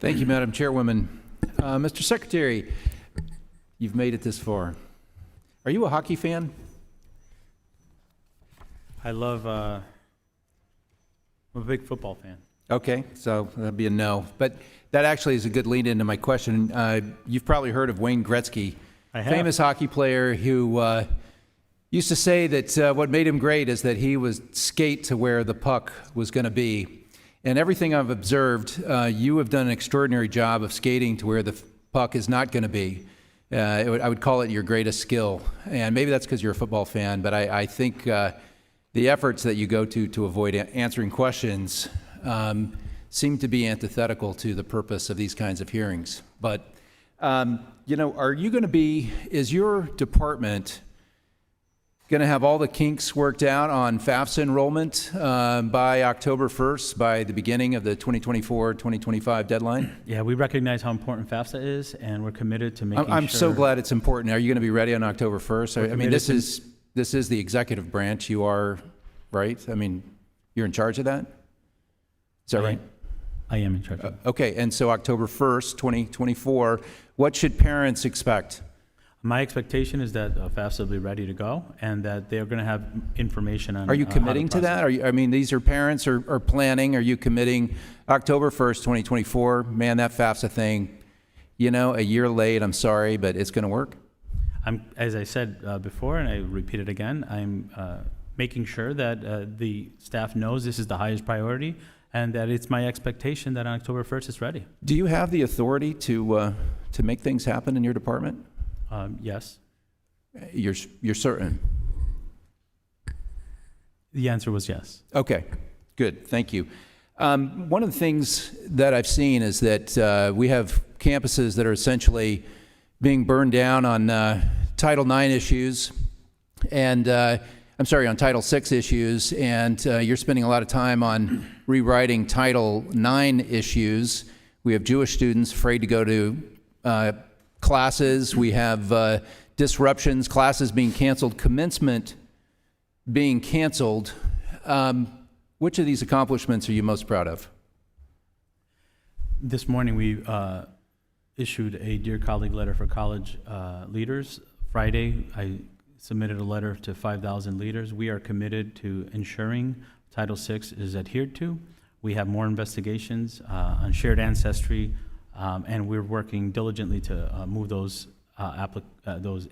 Thank you, Madam Chairwoman. Mr. Secretary, you've made it this far. Are you a hockey fan? I'm a big football fan. Okay, so that'd be a no. But that actually is a good lead into my question. You've probably heard of Wayne Gretzky, I have. famous hockey player who used to say that what made him great is that he would skate to where the puck was going to be. And everything I've observed, you have done an extraordinary job of skating to where the puck is not going to be. I would call it your greatest skill. And maybe that's because you're a football fan, but I think the efforts that you go to avoid answering questions seem to be antithetical to the purpose of these kinds of hearings. But, are you going to is your department going to have all the kinks worked out on FAFSA enrollment by October 1st, by the beginning of the 2024-2025 deadline? Yeah, we recognize how important FAFSA is, and we're committed to making I'm so glad it's important. Are you going to be ready on October 1st? I mean, this is the executive branch. You are, right? I mean, you're in charge of that? Is that right? I am in charge of it. Okay, and so October 1st, 2024, what should parents expect? My expectation is that FAFSA will be ready to go, and that they're going to have information on. Are you committing to that? These are parents are planning. Are you committing October 1st, 2024? Man, that FAFSA thing, a year late. I'm sorry, but it's going to work. As I said before, and I repeat it again, I'm making sure that the staff knows this is the highest priority, and that it's my expectation that on October 1st it's ready. Do you have the authority to make things happen in your department? Yes. You're certain? The answer was yes. Okay, good. Thank you. One of the things that I've seen is that we have campuses that are essentially being burned down on Title IX issues, and on Title VI issues, and you're spending a lot of time on rewriting Title IX issues. We have Jewish students afraid to go to classes. We have disruptions, classes being canceled, commencement being canceled. Which of these accomplishments are you most proud of? This morning we issued a Dear Colleague letter for college leaders. Friday I submitted a letter to 5,000 leaders. We are committed to ensuring Title VI is adhered to. We have more investigations on shared ancestry, and we're working diligently to move those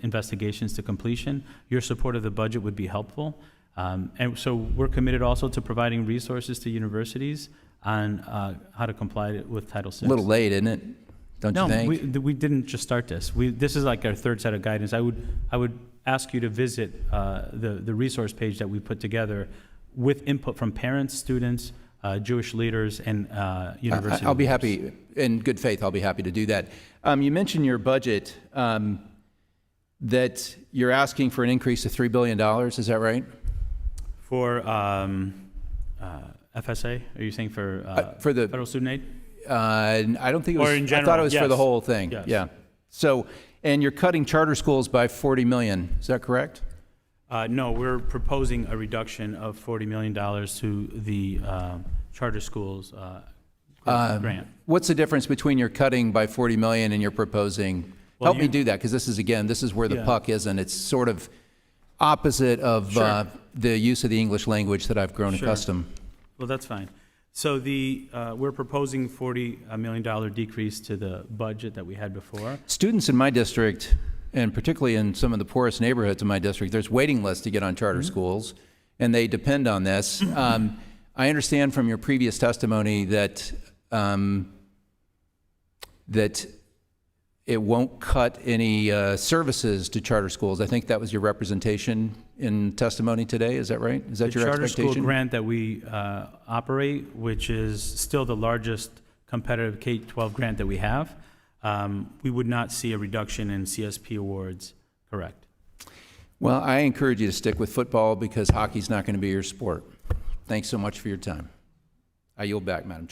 investigations to completion. Your support of the budget would be helpful. And so we're committed also to providing resources to universities on how to comply with Title VI. A little late, isn't it? Don't you think? No, we didn't just start this. This is like our third set of guidance. I would ask you to visit the resource page that we put together with input from parents, students, Jewish leaders, and university I'll be leaders. happy, in good faith, I'll be happy to do that. You mentioned your budget, that you're asking for an increase of $3 billion, is that right? For FSA? Are you saying for the federal student aid? I don't think it was, or in general, I thought it was yes. for the whole thing. Yes. Yeah. So, and you're cutting charter schools by $40 million, is that correct? No, we're proposing a reduction of $40 million to the charter schools grant. What's the difference between your cutting by $40 million and you're proposing? Help me do that, because this is where the puck is, and it's sort of opposite of the use of the English language that I've grown accustomed. Well, that's fine. So we're proposing $40 million decrease to the budget that we had before. Students in my district, and particularly in some of the poorest neighborhoods in my district, there's waiting lists to get on charter schools, and they depend on this. I understand from your previous testimony that that it won't cut any services to charter schools. I think that was your representation in testimony today. Is that right? Is that your expectation? The charter school grant that we operate, which is still the largest competitive K-12 grant that we have, we would not see a reduction in CSP awards, correct? Well, I encourage you to stick with football because hockey's not going to be your sport. Thanks so much for your time. I yield back, Madam Chair.